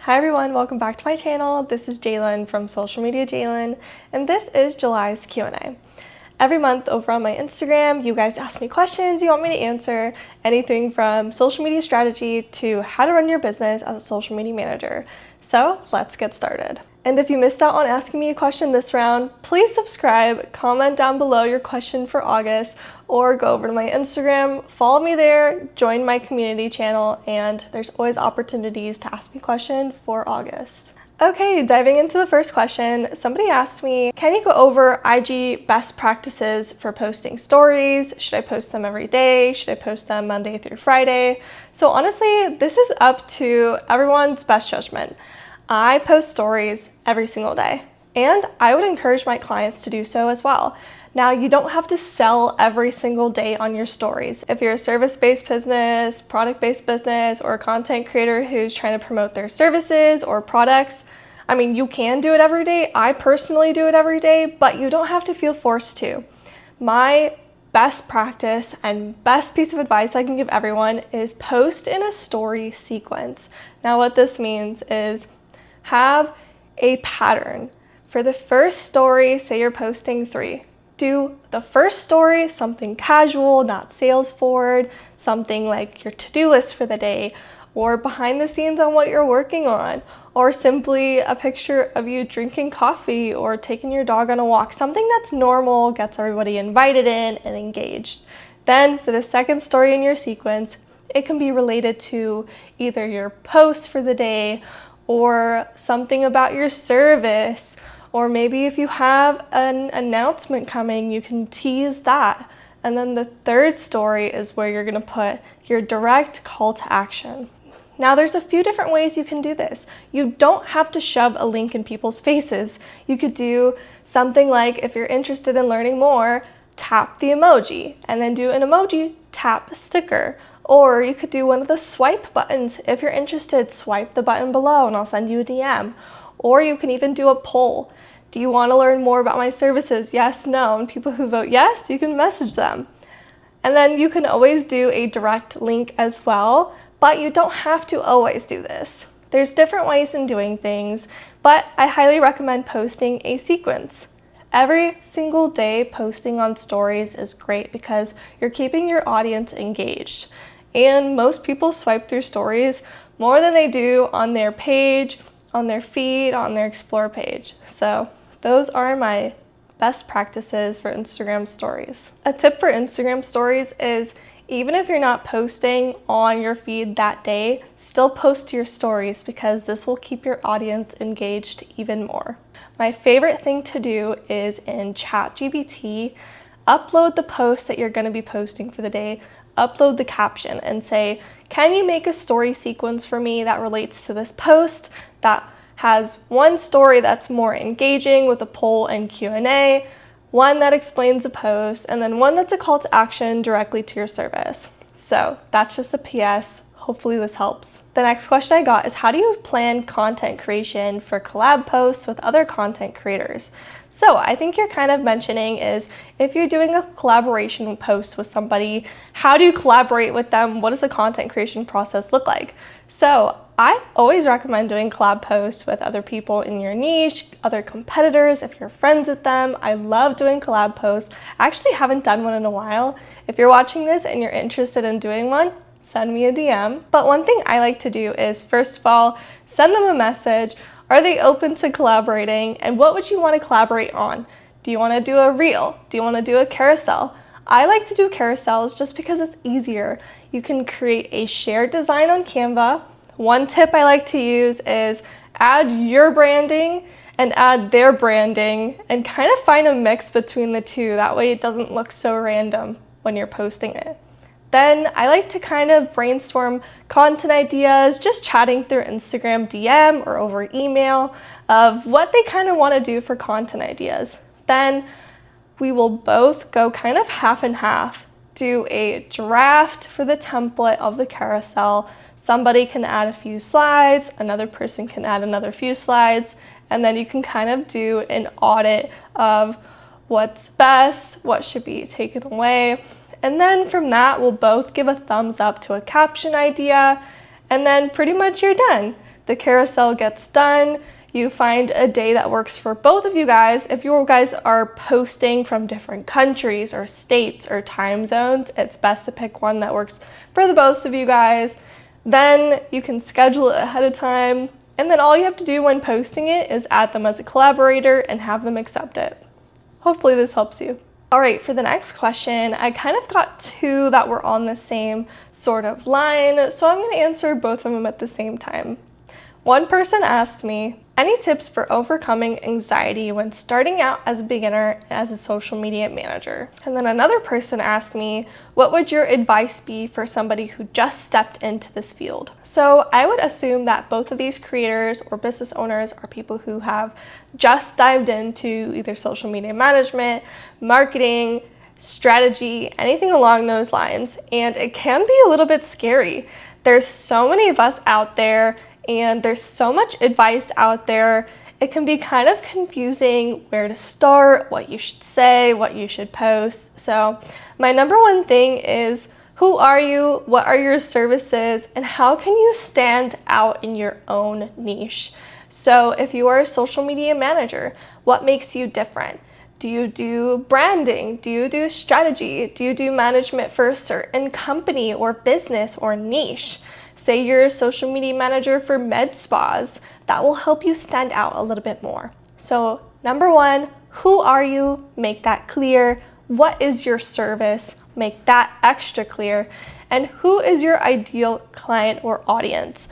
Hi everyone, welcome back to my channel. This is Jalen from Social Media Jalen, and this is July's Q&A. Every month over on my Instagram, you guys ask me questions you want me to answer, anything from social media strategy to how to run your business as a social media manager. So let's get started. And if you missed out on asking me a question this round, please subscribe, comment down below your question for August, or go over to my Instagram, follow me there, join my community channel, and there's always opportunities to ask me a question for August. Okay, diving into the first question, somebody asked me, can you go over IG best practices for posting stories? Should I post them every day? Should I post them Monday through Friday? So honestly, this is up to everyone's best judgment. I post stories every single day, and I would encourage my clients to do so as well. Now, you don't have to sell every single day on your stories. If you're a service-based business, product-based business, or a content creator who's trying to promote their services or products, I mean, you can do it every day. I personally do it every day, but you don't have to feel forced to. My best practice and best piece of advice I can give everyone is post in a story sequence. Now, what this means is have a pattern. For the first story, say you're posting 3. Do the first story something casual, not sales forward, something like your to-do list for the day, or behind the scenes on what you're working on, or simply a picture of you drinking coffee or taking your dog on a walk, something that's normal, gets everybody invited in and engaged. Then for the second story in your sequence, it can be related to either your post for the day or something about your service, or maybe if you have an announcement coming, you can tease that. And then the third story is where you're gonna put your direct call to action. Now, there's a few different ways you can do this. You don't have to shove a link in people's faces. You could do something like, if you're interested in learning more, tap the emoji, and then do an emoji, tap a sticker. Or you could do one of the swipe buttons. If you're interested, swipe the button below and I'll send you a DM. Or you can even do a poll. Do you want to learn more about my services? Yes, no. And people who vote yes, you can message them. And then you can always do a direct link as well, but you don't have to always do this. There's different ways in doing things, but I highly recommend posting a sequence. Every single day posting on stories is great because you're keeping your audience engaged. And most people swipe through stories more than they do on their page, on their feed, on their explore page. So those are my best practices for Instagram stories. A tip for Instagram stories is even if you're not posting on your feed that day, still post to your stories because this will keep your audience engaged even more. My favorite thing to do is in ChatGPT, upload the post that you're going to be posting for the day, upload the caption and say, can you make a story sequence for me that relates to this post that has one story that's more engaging with a poll and Q&A, one that explains the post, and then one that's a call to action directly to your service. So that's just a PS. Hopefully this helps. The next question I got is, how do you plan content creation for collab posts with other content creators? So I think you're kind of mentioning is, if you're doing a collaboration post with somebody, how do you collaborate with them? What does the content creation process look like? So I always recommend doing collab posts with other people in your niche, other competitors, if you're friends with them. I love doing collab posts. I actually haven't done one in a while. If you're watching this and you're interested in doing one, send me a DM. But one thing I like to do is, first of all, send them a message. Are they open to collaborating? And what would you want to collaborate on? Do you want to do a reel? Do you want to do a carousel? I like to do carousels just because it's easier. You can create a shared design on Canva. One tip I like to use is add your branding and add their branding and kind of find a mix between the two. That way it doesn't look so random when you're posting it. Then I like to kind of brainstorm content ideas, just chatting through Instagram DM or over email of what they kind of want to do for content ideas. Then we will both go kind of half and half, do a draft for the template of the carousel. Somebody can add a few slides, another person can add another few slides, and then you can kind of do an audit of what's best, what should be taken away. And then from that, we'll both give a thumbs up to a caption idea, and then pretty much you're done. the carousel gets done, you find a day that works for both of you guys. If you guys are posting from different countries or states or time zones, it's best to pick one that works for the both of you guys. Then you can schedule it ahead of time, and then all you have to do when posting it is add them as a collaborator and have them accept it. Hopefully this helps you. All right, for the next question, I kind of got two that were on the same sort of line, so I'm going to answer both of them at the same time. One person asked me, any tips for overcoming anxiety when starting out as a beginner as a social media manager? And then another person asked me, what would your advice be for somebody who just stepped into this field? So I would assume that both of these creators or business owners are people who have just dived into either social media management, marketing, strategy, anything along those lines. And it can be a little bit scary. There's so many of us out there, and there's so much advice out there. It can be kind of confusing where to start, what you should say, what you should post. So my number one thing is, who are you? What are your services? And how can you stand out in your own niche? So if you are a social media manager, what makes you different? Do you do branding? Do you do strategy? Do you do management for a certain company or business or niche? Say you're a social media manager for med spas. That will help you stand out a little bit more. So number one, who are you? Make that clear. What is your service? Make that extra clear. And who is your ideal client or audience?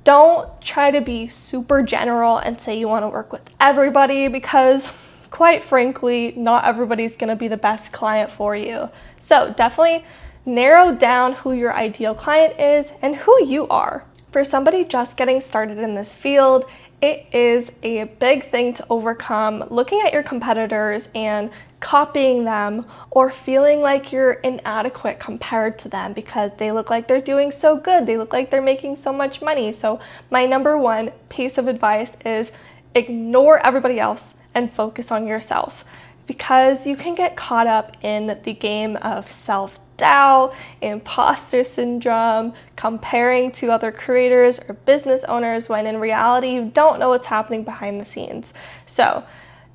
Don't try to be super general and say you want to work with everybody, because quite frankly, not everybody's going to be the best client for you. So definitely narrow down who your ideal client is and who you are. For somebody just getting started in this field, it is a big thing to overcome looking at your competitors and copying them, or feeling like you're inadequate compared to them because they look like they're doing so good, they look like they're making so much money. So my number one piece of advice is ignore everybody else and focus on yourself, because you can get caught up in the game of self-doubt, imposter syndrome, comparing to other creators or business owners, when in reality you don't know what's happening behind the scenes. So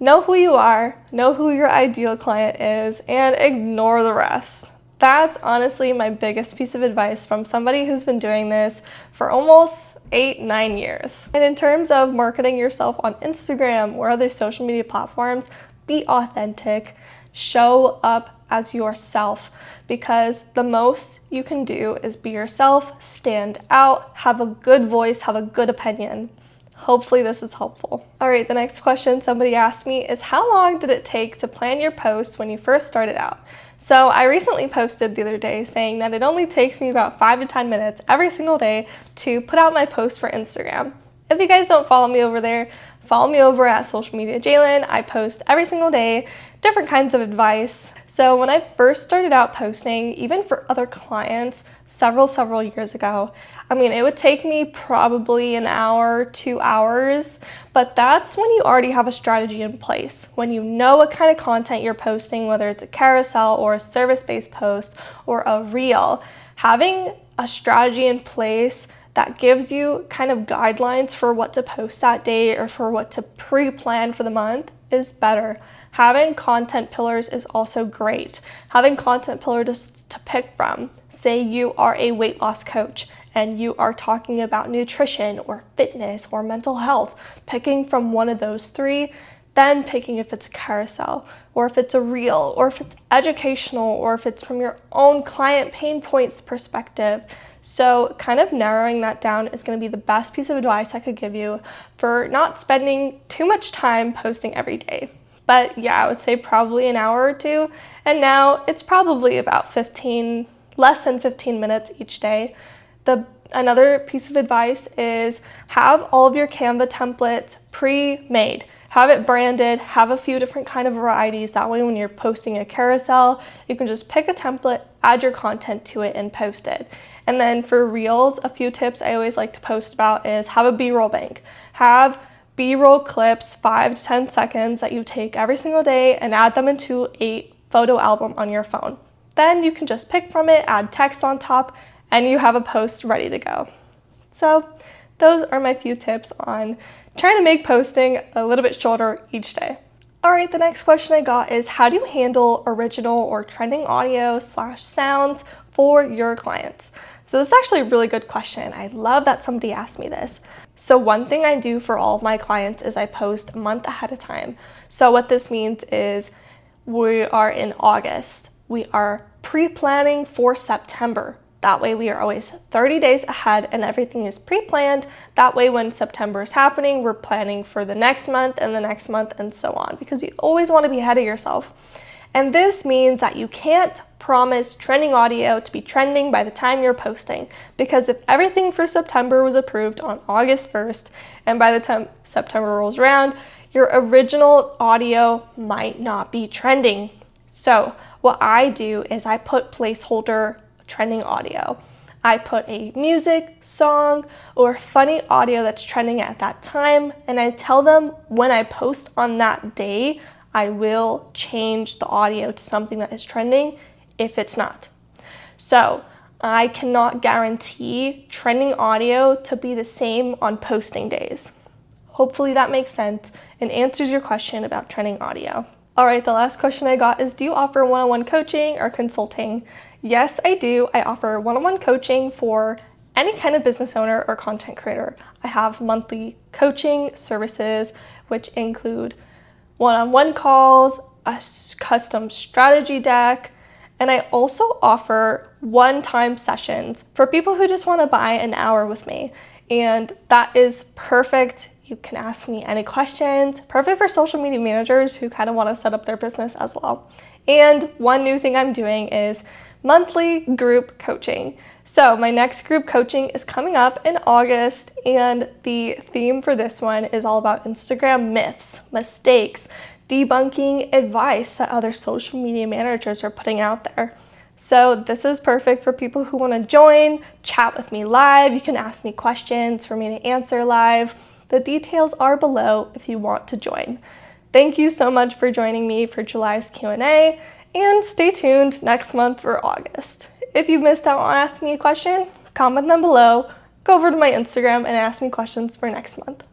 know who you are, know who your ideal client is, and ignore the rest. That's honestly my biggest piece of advice from somebody who's been doing this for almost 8-9 years. And in terms of marketing yourself on Instagram or other social media platforms, be authentic, show up as yourself, because the most you can do is be yourself, stand out, have a good voice, have a good opinion. Hopefully this is helpful. All right, the next question somebody asked me is, how long did it take to plan your posts when you first started out? So I recently posted the other day saying that it only takes me about 5 to 10 minutes every single day to put out my post for Instagram. If you guys don't follow me over there, follow me over at Social Media Jalen. I post every single day, different kinds of advice. So when I first started out posting, even for other clients several years ago, it would take me probably an hour, 2 hours, but that's when you already have a strategy in place. When you know what kind of content you're posting, whether it's a carousel or a service-based post or a reel, having a strategy in place that gives you kind of guidelines for what to post that day or for what to pre-plan for the month is better. Having content pillars is also great. Having content pillars to pick from. Say you are a weight loss coach and you are talking about nutrition or fitness or mental health, picking from one of those three, then picking if it's a carousel or if it's a reel or if it's educational or if it's from your own client pain points perspective. So kind of narrowing that down is going to be the best piece of advice I could give you for not spending too much time posting every day. But yeah, I would say probably an hour or two. And now it's probably about less than 15 minutes each day. Another piece of advice is have all of your Canva templates pre-made. Have it branded, have a few different kind of varieties. That way when you're posting a carousel, you can just pick a template, add your content to it, and post it. And then for reels, a few tips I always like to post about is have a B-roll bank. Have B-roll clips, 5 to 10 seconds, that you take every single day and add them into a photo album on your phone. Then you can just pick from it, add text on top, and you have a post ready to go. So those are my few tips on trying to make posting a little bit shorter each day. All right, the next question I got is, how do you handle original or trending audio / sounds for your clients? So this is actually a really good question. I love that somebody asked me this. So one thing I do for all of my clients is I post a month ahead of time. So what this means is we are in August. We are pre-planning for September. That way we are always 30 days ahead and everything is pre-planned. That way when September is happening, we're planning for the next month and the next month and so on, because you always want to be ahead of yourself. And this means that you can't promise trending audio to be trending by the time you're posting, because if everything for September was approved on August 1st and by the time September rolls around, your original audio might not be trending. So what I do is I put placeholder trending audio. I put a music, song, or funny audio that's trending at that time, and I tell them when I post on that day, I will change the audio to something that is trending if it's not. So I cannot guarantee trending audio to be the same on posting days. Hopefully that makes sense and answers your question about trending audio. All right, the last question I got is, do you offer one-on-one coaching or consulting? Yes, I do. I offer one-on-one coaching for any kind of business owner or content creator. I have monthly coaching services, which include one-on-one calls, a custom strategy deck, and I also offer one-time sessions for people who just want to buy an hour with me. And that is perfect. You can ask me any questions. Perfect for social media managers who kind of want to set up their business as well. And one new thing I'm doing is monthly group coaching. So my next group coaching is coming up in August, and the theme for this one is all about Instagram myths, mistakes, debunking advice that other social media managers are putting out there. So this is perfect for people who want to join, chat with me live. You can ask me questions for me to answer live. The details are below if you want to join. Thank you so much for joining me for July's Q&A, and stay tuned next month for August. If you missed out on asking me a question, comment them below, go over to my Instagram and ask me questions for next month.